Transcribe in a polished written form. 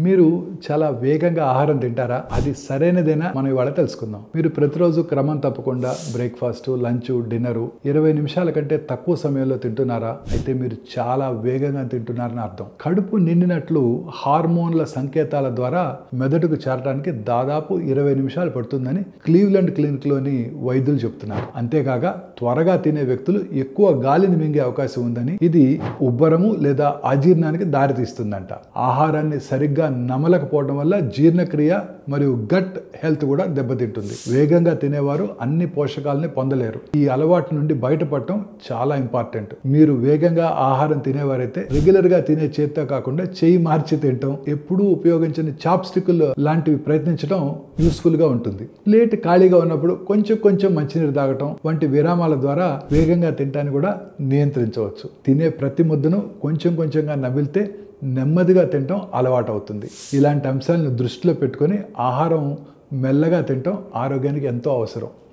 మీరు చాలా వేగంగా ఆహారం తింటారా? అది సరైనదేనా? మనం ఇవాళ తెలుసుకుందాం. మీరు ప్రతిరోజు క్రమం తప్పకుండా బ్రేక్ఫాస్ట్, లంచ్, డిన్నర్ 20 నిమిషాల కంటే తక్కువ సమయంలో తింటున్నారా? అయితే మీరు చాలా వేగంగా తింటున్నారని అర్థం. కడుపు నిండినట్లు హార్మోన్ల సంకేతాల ద్వారా మెదడుకు చేరడానికి దాదాపు 20 నిమిషాలు పడుతుందని క్లీవ్లాండ్ క్లినిక్ లోని వైద్యులు చెప్తున్నారు. అంతేకాక త్వరగా తినే వ్యక్తులు ఎక్కువ గాలిని మింగే అవకాశం ఉందని, ఇది ఉబ్బరము లేదా అజీర్ణానికి దారితీస్తుందంట. ఆహారాన్ని సరిగ్గా నమలకపోవడం వల్ల జీర్ణక్రియ మరియు గట్ హెల్త్ కూడా దెబ్బతింటుంది. వేగంగా తినేవారు అన్ని పోషకాలని పొందలేరు. ఈ అలవాటు నుండి బయటపడటం చాలా ఇంపార్టెంట్. మీరు వేగంగా ఆహారం తినేవారైతే రెగ్యులర్ గా తినే చేత్తో కాకుండా చేయి మార్చి తినటం, ఎప్పుడూ ఉపయోగించని చాప్ స్టిక్కులు లాంటివి ప్రయత్నించడం యూస్ఫుల్ గా ఉంటుంది. ప్లేట్ ఖాళీగా ఉన్నప్పుడు కొంచెం మంచినీరు తాగటం వంటి విరామాల ద్వారా వేగంగా తినటాన్ని కూడా నియంత్రించవచ్చు. తినే ప్రతి ముద్దను కొంచెంగా నమిలితే నెమ్మదిగా తినటం అలవాటు అవుతుంది. ఇలాంటి అంశాలను దృష్టిలో పెట్టుకొని ఆహారం మెల్లగా తినటం ఆరోగ్యానికి ఎంతో అవసరం.